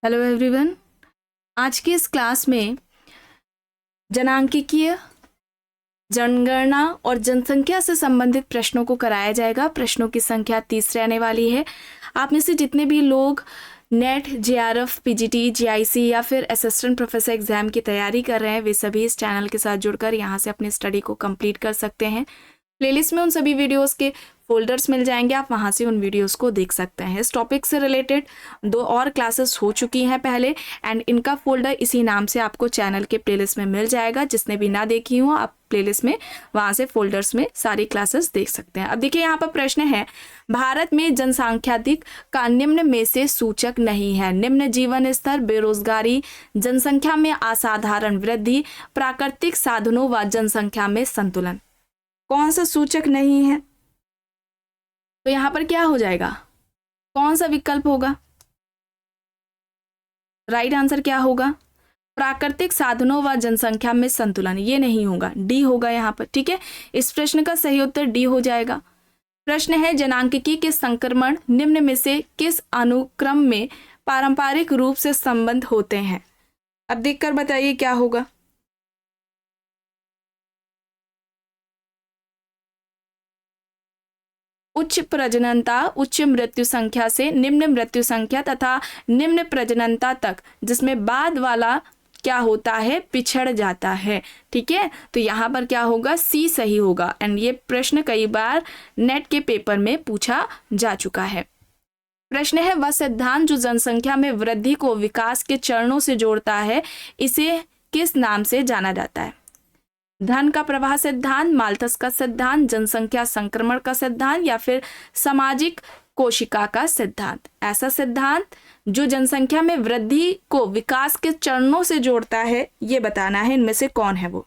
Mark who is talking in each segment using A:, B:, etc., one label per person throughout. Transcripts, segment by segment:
A: Hello everyone. आज की इस क्लास में जनांकिकीय, जनगणना और जनसंख्या से संबंधित प्रश्नों को कराया जाएगा। प्रश्नों की संख्या 30 रहने वाली है। आप में से जितने भी लोग नेट, जेआरएफ, पीजीटी, जीआईसी या फिर असिस्टेंट प्रोफेसर एग्जाम की तैयारी कर रहे हैं, वे सभी इस चैनल के साथ जुड़कर यहाँ से अपनी स्टडी को कंप्लीट कर सकते हैं। प्लेलिस्ट में उन सभी वीडियोस के फोल्डर्स मिल जाएंगे, आप वहाँ से उन वीडियोस को देख सकते हैं। इस टॉपिक से रिलेटेड 2 और क्लासेस हो चुकी हैं पहले, एंड इनका फोल्डर इसी नाम से आपको चैनल के प्लेलिस्ट में मिल जाएगा। जिसने भी ना देखी हो, आप प्लेलिस्ट में वहाँ से फोल्डर्स में सारी क्लासेस देख सकते हैं। अब देखिए, यहाँ पर प्रश्न है, भारत में जनसांख्याधिक का निम्न में से सूचक नहीं है। निम्न जीवन स्तर, बेरोजगारी, जनसंख्या में असाधारण वृद्धि, प्राकृतिक साधनों व जनसंख्या में संतुलन। कौन सा सूचक नहीं है? तो यहां पर क्या हो जाएगा? कौन सा विकल्प होगा? राइट आंसर क्या होगा? प्राकृतिक साधनों व जनसंख्या में संतुलन। ये नहीं होगा, डी होगा यहाँ पर। ठीक है, इस प्रश्न का सही उत्तर डी हो जाएगा। प्रश्न है, जनांकिकी के संक्रमण निम्न में से किस अनुक्रम में पारंपरिक रूप से संबंध होते हैं? अब देखकर बताइए क्या होगा। उच्च प्रजननता उच्च मृत्यु संख्या से निम्न मृत्यु संख्या तथा निम्न प्रजननता तक, जिसमें बाद वाला क्या होता है? पिछड़ जाता है। ठीक है, तो यहाँ पर क्या होगा? सी सही होगा। एंड ये प्रश्न कई बार नेट के पेपर में पूछा जा चुका है। प्रश्न है, वह सिद्धांत जो जनसंख्या में वृद्धि को विकास के चरणों से जोड़ता है, इसे किस नाम से जाना जाता है? धन का प्रवाह सिद्धांत, माल्थस का सिद्धांत, जनसंख्या संक्रमण का सिद्धांत या फिर सामाजिक कोशिका का सिद्धांत? ऐसा सिद्धांत जो जनसंख्या में वृद्धि को विकास के चरणों से जोड़ता है, ये बताना है। इनमें से कौन है वो?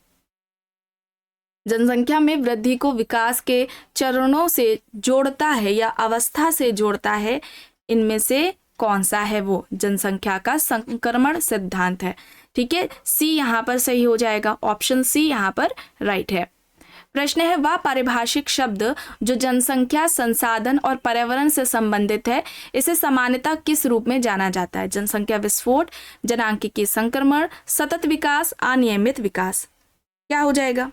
A: जनसंख्या में वृद्धि को विकास के चरणों से जोड़ता है या अवस्था से जोड़ता है, इनमें से कौन सा है वो? जनसंख्या का संक्रमण सिद्धांत है। ठीक है, सी यहाँ पर सही हो जाएगा। ऑप्शन सी यहाँ पर राइट है। प्रश्न है, वह पारिभाषिक शब्द जो जनसंख्या, संसाधन और पर्यावरण से संबंधित है, इसे सामान्यतः किस रूप में जाना जाता है? जनसंख्या विस्फोट, जनांकिकीय संक्रमण, सतत विकास, अनियमित विकास। क्या हो जाएगा?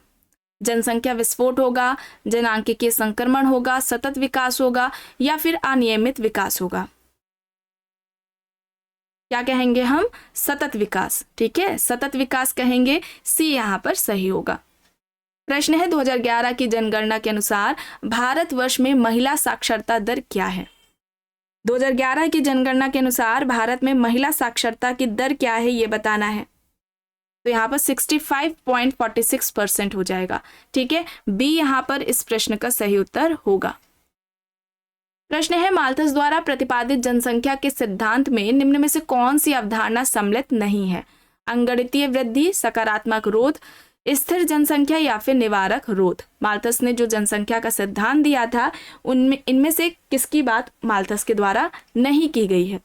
A: जनसंख्या विस्फोट होगा, जनांकिकीय संक्रमण होगा, सतत विकास होगा या फिर अनियमित विकास होगा? क्या कहेंगे हम? सतत विकास। ठीक है, सतत विकास कहेंगे। सी यहाँ पर सही होगा। प्रश्न है, 2011 की जनगणना के अनुसार भारतवर्ष में महिला साक्षरता दर क्या है? 2011 की जनगणना के अनुसार भारत में महिला साक्षरता की दर क्या है, ये बताना है। तो यहाँ पर 65.46% हो जाएगा। ठीक है, बी यहाँ पर इस प्रश्न का सही उत्तर होगा। प्रश्न है, माल्थस द्वारा प्रतिपादित जनसंख्या के सिद्धांत में निम्न में से कौन सी अवधारणा सम्मिलित नहीं है? अंगणितीय वृद्धि, सकारात्मक रोध, स्थिर जनसंख्या या फिर निवारक रोध? माल्थस ने जो जनसंख्या का सिद्धांत दिया था, उनमें इनमें से किसकी बात माल्थस के द्वारा नहीं की गई है?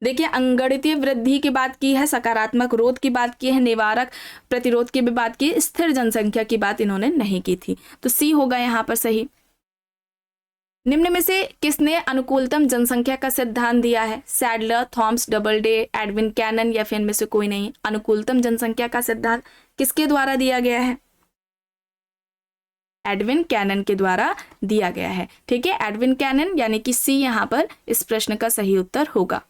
A: देखिए, अंगणितीय वृद्धि की बात की है, सकारात्मक रोध की बात की है, निवारक प्रतिरोध की भी बात की, स्थिर जनसंख्या की बात इन्होंने नहीं की थी। तो सी होगा यहाँ पर सही। निम्न में से किसने अनुकूलतम जनसंख्या का सिद्धांत दिया है? सैडलर, थॉमस, डबलडे, एडविन कैनन या फिर इनमें से कोई नहीं? अनुकूलतम जनसंख्या का सिद्धांत किसके द्वारा दिया गया है? एडविन कैनन के द्वारा दिया गया है। ठीक है, एडविन कैनन, यानी कि सी यहाँ पर इस प्रश्न का सही उत्तर होगा।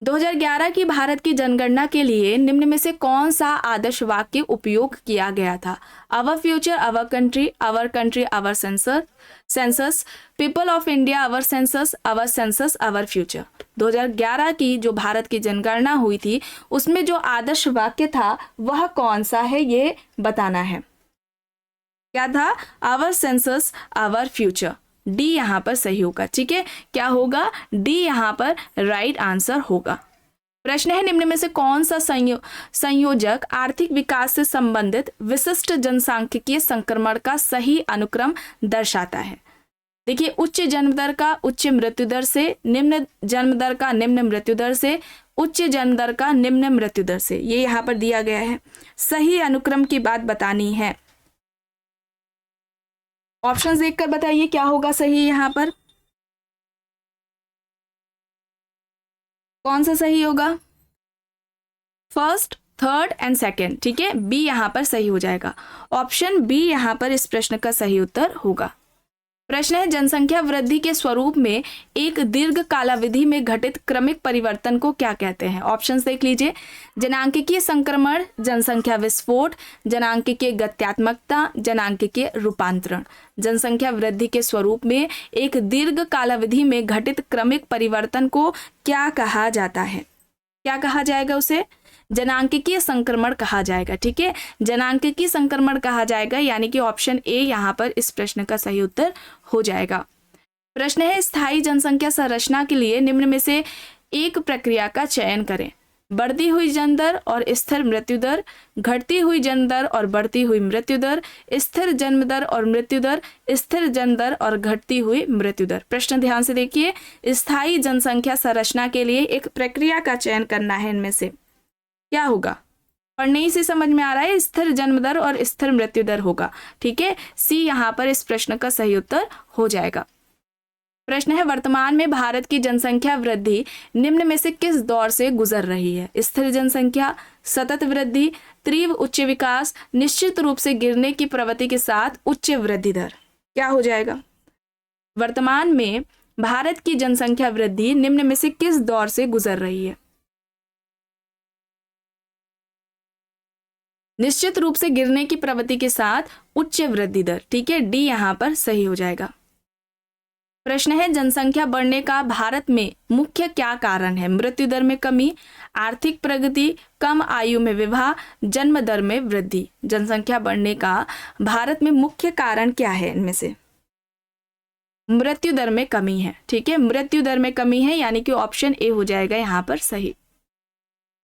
A: 2011 की भारत की जनगणना के लिए निम्न में से कौन सा आदर्श वाक्य उपयोग किया गया था? Our future, our country, our census, people of India, our census, our future. 2011 की जो भारत की जनगणना हुई थी, उसमें जो आदर्श वाक्य था वह कौन सा है, ये बताना है। क्या था? Our census, our future. डी यहाँ पर सही होगा। ठीक है, क्या होगा? डी यहाँ पर राइट आंसर होगा। प्रश्न है, निम्न में से कौन सा संयोजक आर्थिक विकास से संबंधित विशिष्ट जनसांख्यिकीय संक्रमण का सही अनुक्रम दर्शाता है? देखिए, उच्च जन्म दर का उच्च मृत्यु दर से, निम्न जन्म दर का निम्न मृत्यु दर से, उच्च जन्म दर का निम्न मृत्यु दर से, ये यहाँ पर दिया गया है। सही अनुक्रम की बात बतानी है। ऑप्शंस देखकर बताइए क्या होगा सही यहाँ पर, कौन सा सही होगा, फर्स्ट, थर्ड एंड सेकेंड। ठीक है, बी यहाँ पर सही हो जाएगा। ऑप्शन बी यहाँ पर इस प्रश्न का सही उत्तर होगा। प्रश्न है, जनसंख्या वृद्धि के स्वरूप में एक दीर्घ कालावधि में घटित क्रमिक परिवर्तन को क्या कहते हैं। ऑप्शंस देख लीजिए, जनांकिकीय संक्रमण, जनसंख्या विस्फोट, जनांकिकीय गत्यात्मकता, जनांकिकीय रूपांतरण। जनसंख्या वृद्धि के स्वरूप में एक दीर्घ कालावधि में घटित क्रमिक परिवर्तन को क्या कहा जाता है, क्या कहा जाएगा उसे, जनांकिकीय संक्रमण कहा जाएगा। ठीक है, जनांकिकीय संक्रमण कहा जाएगा, यानी कि ऑप्शन ए यहाँ पर इस प्रश्न का सही उत्तर हो जाएगा। प्रश्न है, स्थायी जनसंख्या संरचना के लिए निम्न में से एक प्रक्रिया का चयन करें। बढ़ती हुई जन्म दर और स्थिर मृत्यु दर, घटती हुई जन्म दर और बढ़ती हुई मृत्यु दर, स्थिर जन्म दर और मृत्यु दर, स्थिर जन्म दर और घटती हुई मृत्यु दर। प्रश्न ध्यान से देखिए, स्थायी जनसंख्या संरचना के लिए एक प्रक्रिया का चयन करना है, इनमें से क्या होगा, पढ़ने ही से समझ में आ रहा है, स्थिर जन्म दर और स्थिर मृत्यु दर होगा। ठीक है, सी यहाँ पर इस प्रश्न का सही उत्तर हो जाएगा। प्रश्न है, वर्तमान में भारत की जनसंख्या वृद्धि निम्न में से किस दौर से गुजर रही है। स्थिर जनसंख्या, सतत वृद्धि, तीव्र उच्च विकास, निश्चित रूप से गिरने की प्रवृत्ति के साथ उच्च वृद्धि दर। क्या हो जाएगा, वर्तमान में भारत की जनसंख्या वृद्धि निम्न में से किस दौर से गुजर रही है। निश्चित रूप से गिरने की प्रवृत्ति के साथ उच्च वृद्धि दर। ठीक है, डी यहाँ पर सही हो जाएगा। प्रश्न है, जनसंख्या बढ़ने का भारत में मुख्य क्या कारण है। मृत्यु दर में कमी, आर्थिक प्रगति, कम आयु में विवाह, जन्म दर में वृद्धि। जनसंख्या बढ़ने का भारत में मुख्य कारण क्या है, इनमें से मृत्यु दर में कमी है। ठीक है, मृत्यु दर में कमी है, यानी कि ऑप्शन ए हो जाएगा यहाँ पर सही।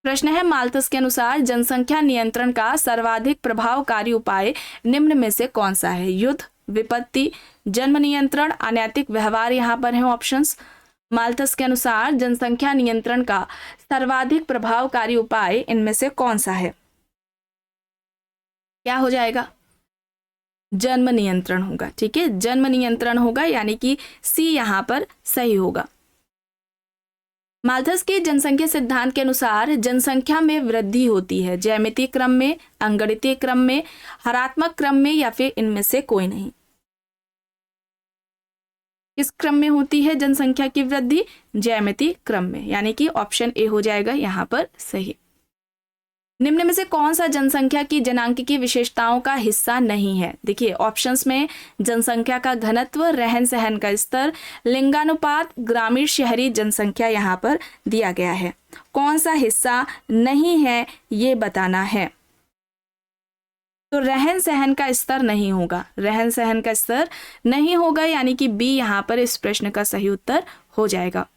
A: प्रश्न है, माल्थस के अनुसार जनसंख्या नियंत्रण का सर्वाधिक प्रभावकारी उपाय निम्न में से कौन सा है। युद्ध, विपत्ति, जन्म नियंत्रण, अनैतिक व्यवहार। यहाँ पर है ऑप्शंस। माल्थस के अनुसार जनसंख्या नियंत्रण का सर्वाधिक प्रभावकारी उपाय इनमें से कौन सा है, क्या हो जाएगा, जन्म नियंत्रण होगा। ठीक है, जन्म नियंत्रण होगा, यानी कि सी यहाँ पर सही होगा। माल्थस के जनसंख्या सिद्धांत के अनुसार जनसंख्या में वृद्धि होती है ज्यामितीय क्रम में, अंगणितीय क्रम में, हरात्मक क्रम में, या फिर इनमें से कोई नहीं। किस क्रम में होती है जनसंख्या की वृद्धि, ज्यामितीय क्रम में, यानी कि ऑप्शन ए हो जाएगा यहाँ पर सही। निम्न में से कौन सा जनसंख्या की जनांकिकीय विशेषताओं का हिस्सा नहीं है। देखिए ऑप्शंस में जनसंख्या का घनत्व, रहन सहन का स्तर, लिंगानुपात, ग्रामीण शहरी जनसंख्या यहाँ पर दिया गया है। कौन सा हिस्सा नहीं है ये बताना है। तो रहन सहन का स्तर नहीं होगा, रहन सहन का स्तर नहीं होगा, यानी कि बी यहाँ पर इस प्रश्न का सही उत्तर हो जाएगा।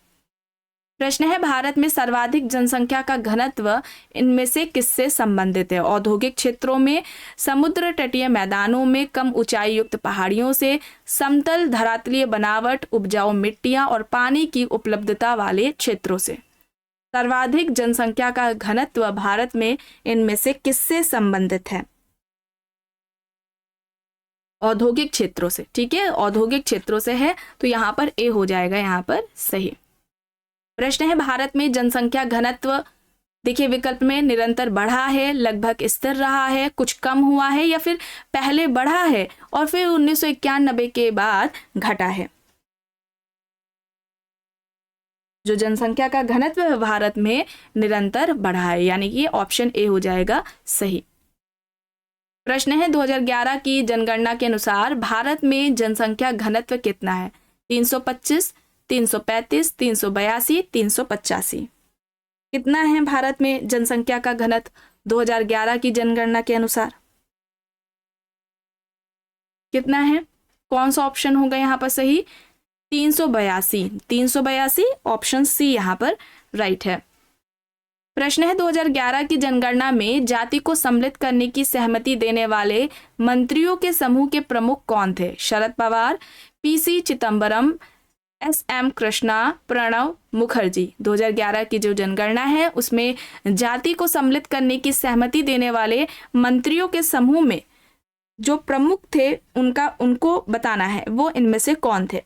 A: प्रश्न है, भारत में सर्वाधिक जनसंख्या का घनत्व इनमें से किससे संबंधित है। औद्योगिक क्षेत्रों में, समुद्र तटीय मैदानों में, कम ऊंचाई युक्त पहाड़ियों से, समतल धरातलीय बनावट, उपजाऊ मिट्टियां और पानी की उपलब्धता वाले क्षेत्रों से। सर्वाधिक जनसंख्या का घनत्व भारत में इनमें से किससे संबंधित है। औद्योगिक क्षेत्रों से। ठीक है, औद्योगिक क्षेत्रों से है, तो यहाँ पर ए हो जाएगा यहाँ पर सही। प्रश्न है, भारत में जनसंख्या घनत्व देखिए विकल्प में निरंतर बढ़ा है, लगभग स्थिर रहा है, कुछ कम हुआ है, या फिर पहले बढ़ा है और फिर 1991 के बाद घटा है। जो जनसंख्या का घनत्व है भारत में निरंतर बढ़ा है, यानी कि ऑप्शन ए हो जाएगा सही। प्रश्न है, 2011 की जनगणना के अनुसार भारत में जनसंख्या घनत्व कितना है। 325, 335, 382, 385। कितना है भारत में जनसंख्या का घनत्व 2011 की जनगणना के अनुसार, कितना है, कौन सा ऑप्शन होगा यहाँ पर सही। 382, 382 ऑप्शन सी यहाँ पर राइट है। प्रश्न है, 2011 की जनगणना में जाति को सम्मिलित करने की सहमति देने वाले मंत्रियों के समूह के प्रमुख कौन थे। Sharad Pawar, PC Chidambaram, SM Krishna, Pranab Mukherjee. 2011 की जो जनगणना है उसमें जाति को सम्मिलित करने की सहमति देने वाले मंत्रियों के समूह में जो प्रमुख थे उनको बताना है, वो इनमें से कौन थे?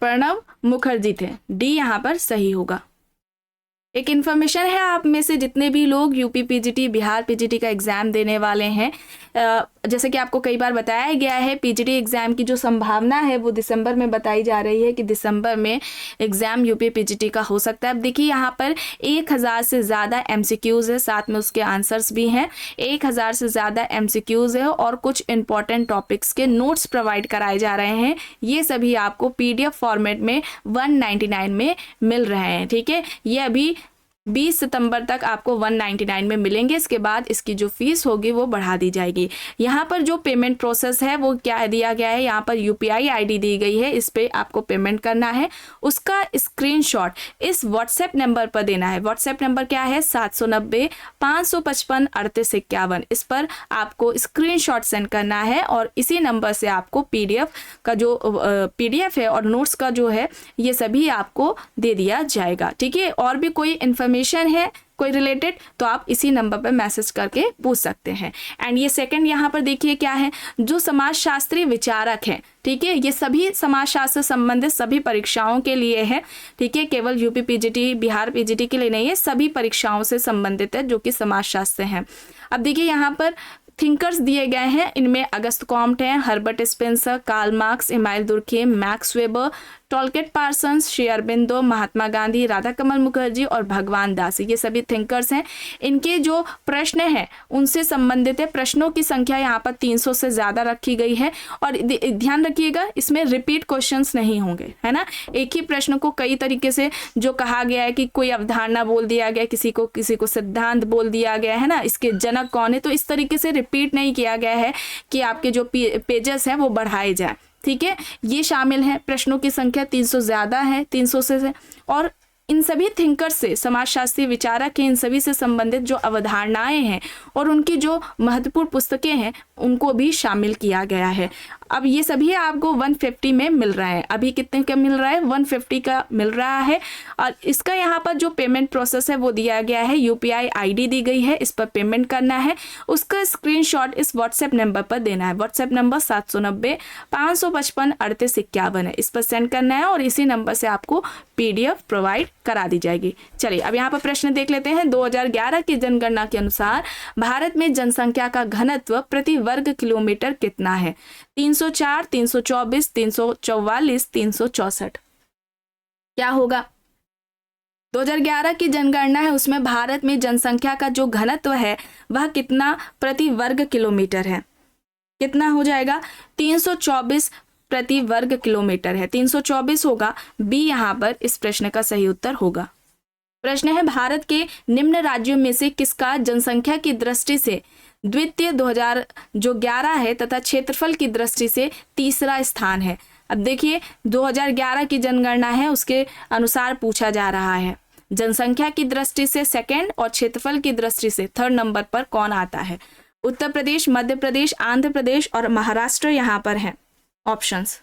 A: प्रणब मुखर्जी थे। डी यहाँ पर सही होगा। एक इन्फॉर्मेशन है, आप में से जितने भी लोग यूपी पीजीटी, बिहार पीजीटी का एग्ज़ाम देने वाले हैं, जैसे कि आपको कई बार बताया गया है, पीजीटी एग्ज़ाम की जो संभावना है वो दिसंबर में बताई जा रही है कि दिसंबर में एग्ज़ाम यूपी पीजीटी का हो सकता है। अब देखिए यहाँ पर 1000 से ज़्यादा एमसीक्यूज़ है, साथ में उसके आंसर्स भी हैं। 1000 से ज़्यादा एमसीक्यूज़ है और कुछ इंपॉर्टेंट टॉपिक्स के नोट्स प्रोवाइड कराए जा रहे हैं। ये सभी आपको पीडीएफ फॉर्मेट में 199 में मिल रहे हैं। ठीक है, ये अभी 20 सितंबर तक आपको 199 में मिलेंगे। इसके बाद इसकी जो फीस होगी वो बढ़ा दी जाएगी। यहाँ पर जो पेमेंट प्रोसेस है वो क्या दिया गया है, यहाँ पर यूपीआई आईडी दी गई है, इस पे आपको पेमेंट करना है। उसका स्क्रीनशॉट इस व्हाट्सएप नंबर पर देना है। व्हाट्सएप नंबर क्या है? 790-555-3851। इस पर आपको स्क्रीनशॉट सेंड करना है और इसी नंबर से आपको पीडीएफ का जो पीडीएफ है और नोट्स का जो है ये सभी आपको दे दिया जाएगा। ठीक है, और भी कोई इन्फॉर्मेशन है कोई रिलेटेड तो आप इसी नंबर पर मैसेज करके पूछ सकते हैं। एंड ये सेकंड यहाँ पर देखिए क्या है, जो समाजशास्त्री विचारक हैं, ठीक है, ये सभी समाजशास्त्र संबंधित सभी परीक्षाओं के लिए है। ठीक है, केवल यूपी पीजीटी, बिहार पीजीटी के लिए नहीं है, सभी परीक्षाओं से संबंधित है जो कि समाजशास्त्र हैं। अब देखिए यहाँ पर थिंकर्स दिए गए हैं, इनमें अगस्त कॉम्ट हैं, Herbert Spencer, Karl Marx, Emile Durkheim, Max Weber, Talcott Parsons, Shri Aurobindo, Mahatma Gandhi, Radha Kamal Mukherjee और भगवान दास, ये सभी थिंकर्स हैं। इनके जो प्रश्न हैं उनसे संबंधित है। प्रश्नों की संख्या यहाँ पर 300 से ज़्यादा रखी गई है और ध्यान रखिएगा इसमें रिपीट क्वेश्चंस नहीं होंगे, है ना। एक ही प्रश्न को कई तरीके से जो कहा गया है कि कोई अवधारणा बोल दिया गया, किसी को सिद्धांत बोल दिया गया है ना, इसके जनक कौन है, तो इस तरीके से रिपीट नहीं किया गया है कि आपके जो पेजेस हैं वो बढ़ाए जाए। ठीक है, ये शामिल है। प्रश्नों की संख्या 300 ज़्यादा है, 300 से और इन सभी थिंकर्स से, समाजशास्त्री विचारक हैं, इन सभी से संबंधित जो अवधारणाएं हैं और उनकी जो महत्वपूर्ण पुस्तकें हैं उनको भी शामिल किया गया है। अब ये सभी आपको 150 में मिल रहा है। अभी कितने का मिल रहा है? 150 का मिल रहा है। और इसका यहाँ पर जो पेमेंट प्रोसेस है वो दिया गया है, यूपीआई आईडी दी गई है, इस पर पेमेंट करना है। उसका स्क्रीनशॉट इस व्हाट्सएप नंबर पर देना है। व्हाट्सएप नंबर 790-555-3851 है, इस पर सेंड करना है और इसी नंबर से आपको पीडीएफ प्रोवाइड करा दी जाएगी। चलिए अब यहाँ पर प्रश्न देख लेते हैं। 2011 की जनगणना के अनुसार भारत में जनसंख्या का घनत्व प्रति वर्ग किलोमीटर कितना है? 304, 324, 344, 364। क्या होगा? 2011 की जनगणना है, उसमें भारत में जनसंख्या का जो घनत्व है वह कितना प्रति वर्ग किलोमीटर है? कितना हो जाएगा? 324 प्रति वर्ग किलोमीटर है, 324 होगा। बी यहाँ पर इस प्रश्न का सही उत्तर होगा। प्रश्न है, भारत के निम्न राज्यों में से किसका जनसंख्या की दृष्टि से द्वितीय 2011 है तथा क्षेत्रफल की दृष्टि से तीसरा स्थान है? अब देखिए 2011 की जनगणना है, उसके अनुसार पूछा जा रहा है जनसंख्या की दृष्टि से सेकंड और क्षेत्रफल की दृष्टि से थर्ड नंबर पर कौन आता है? उत्तर प्रदेश, मध्य प्रदेश, आंध्र प्रदेश और महाराष्ट्र यहाँ पर है ऑप्शंस।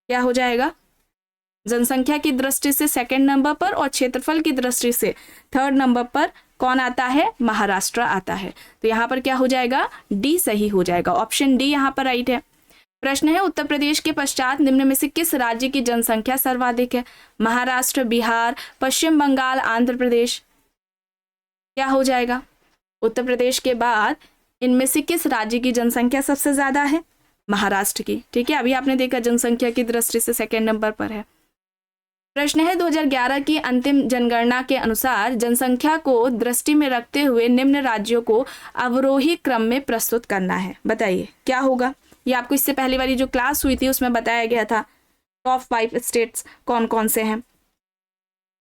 A: क्या हो जाएगा? जनसंख्या की दृष्टि से सेकंड नंबर पर और क्षेत्रफल की दृष्टि से थर्ड नंबर पर कौन आता है? महाराष्ट्र आता है। तो यहाँ पर क्या हो जाएगा? डी सही हो जाएगा। ऑप्शन डी यहाँ पर राइट है। प्रश्न है, उत्तर प्रदेश के पश्चात निम्न में से किस राज्य की जनसंख्या सर्वाधिक है? महाराष्ट्र, बिहार, पश्चिम बंगाल, आंध्र प्रदेश। क्या हो जाएगा? उत्तर प्रदेश के बाद इनमें से किस राज्य की जनसंख्या सबसे ज्यादा है? महाराष्ट्र की। ठीक है, अभी आपने देखा जनसंख्या की दृष्टि से सेकंड नंबर पर है। प्रश्न है, 2011 की अंतिम जनगणना के अनुसार जनसंख्या को दृष्टि में रखते हुए निम्न राज्यों को अवरोही क्रम में प्रस्तुत करना है। बताइए क्या होगा? ये आपको इससे पहले वाली जो क्लास हुई थी उसमें बताया गया था। टॉप 5 स्टेट्स कौन कौन से हैं?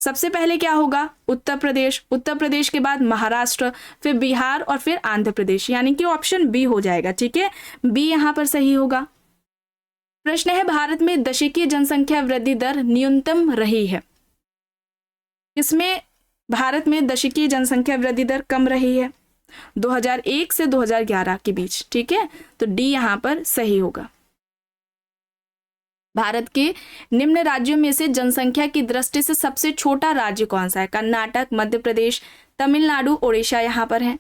A: सबसे पहले क्या होगा? उत्तर प्रदेश, उत्तर प्रदेश के बाद महाराष्ट्र, फिर बिहार और फिर आंध्र प्रदेश, यानी कि ऑप्शन बी हो जाएगा। ठीक है, बी यहाँ पर सही होगा। प्रश्न है, भारत में दशकीय जनसंख्या वृद्धि दर न्यूनतम रही है? किसमें भारत में दशकीय जनसंख्या वृद्धि दर कम रही है? 2001 से 2011 के बीच। ठीक है, तो डी यहाँ पर सही होगा। भारत के निम्न राज्यों में से जनसंख्या की दृष्टि से सबसे छोटा राज्य कौन सा है? कर्नाटक, मध्य प्रदेश, तमिलनाडु, ओडिशा यहाँ पर है।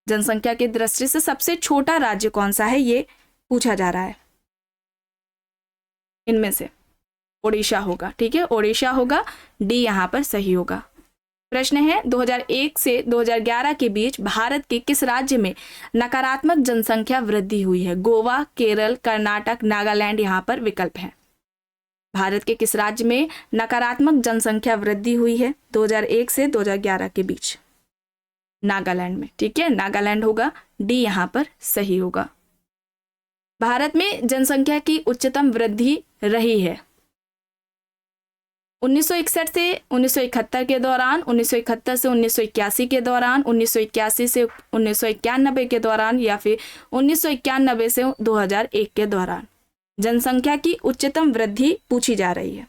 A: जनसंख्या की दृष्टि से सबसे छोटा राज्य कौन सा है, ये पूछा जा रहा है। इनमें से ओडिशा होगा, ठीक है, ओडिशा होगा, डी यहाँ पर सही होगा। प्रश्न है 2001 से 2011 के बीच भारत के किस राज्य में नकारात्मक जनसंख्या वृद्धि हुई है? गोवा, केरल, कर्नाटक, नागालैंड यहाँ पर विकल्प है। भारत के किस राज्य में नकारात्मक जनसंख्या वृद्धि हुई है 2001 से 2011 के बीच? नागालैंड में, ठीक है, नागालैंड होगा, डी यहाँ पर सही होगा। भारत में जनसंख्या की उच्चतम वृद्धि रही है 1961 से 1971 के दौरान, 1971 से 1981 के दौरान, 1981 से 1991 के दौरान, या फिर 1991 से 2001 के दौरान। जनसंख्या की उच्चतम वृद्धि पूछी जा रही है,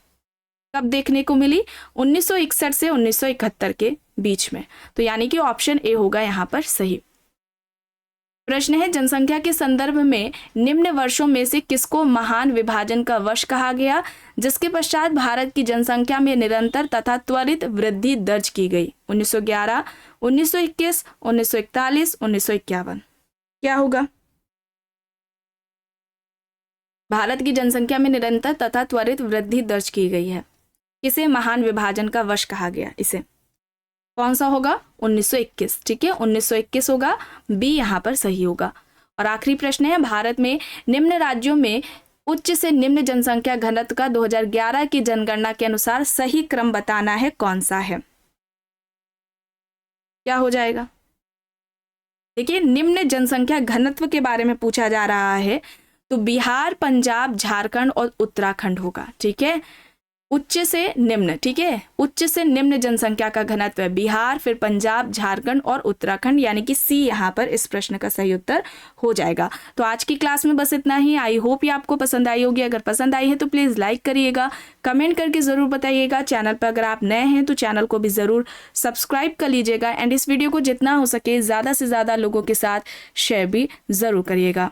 A: कब देखने को मिली? 1961 से 1971 के बीच में, तो यानी कि ऑप्शन ए होगा यहाँ पर सही। प्रश्न है जनसंख्या के संदर्भ में निम्न वर्षों में से किसको महान विभाजन का वर्ष कहा गया, जिसके पश्चात भारत की जनसंख्या में निरंतर तथा त्वरित वृद्धि दर्ज की गई? 1911, 1921, 1941, 1951। क्या होगा? भारत की जनसंख्या में निरंतर तथा त्वरित वृद्धि दर्ज की गई है, किसे महान विभाजन का वर्ष कहा गया? इसे कौन सा होगा? 1921, ठीक है, 1921 होगा, बी यहाँ पर सही होगा। और आखिरी प्रश्न है भारत में निम्न राज्यों में उच्च से निम्न जनसंख्या घनत्व का 2011 की जनगणना के अनुसार सही क्रम बताना है, कौन सा है? क्या हो जाएगा? देखिए, निम्न जनसंख्या घनत्व के बारे में पूछा जा रहा है, तो बिहार, पंजाब, झारखंड और उत्तराखंड होगा, ठीक है। उच्च से निम्न, ठीक है, उच्च से निम्न जनसंख्या का घनत्व है बिहार, फिर पंजाब, झारखंड और उत्तराखंड, यानी कि सी यहाँ पर इस प्रश्न का सही उत्तर हो जाएगा। तो आज की क्लास में बस इतना ही। आई होप ये आपको पसंद आई होगी। अगर पसंद आई है तो प्लीज़ लाइक करिएगा, कमेंट करके ज़रूर बताइएगा। चैनल पर अगर आप नए हैं तो चैनल को भी ज़रूर सब्सक्राइब कर लीजिएगा, एंड इस वीडियो को जितना हो सके ज़्यादा से ज़्यादा लोगों के साथ शेयर भी ज़रूर करिएगा।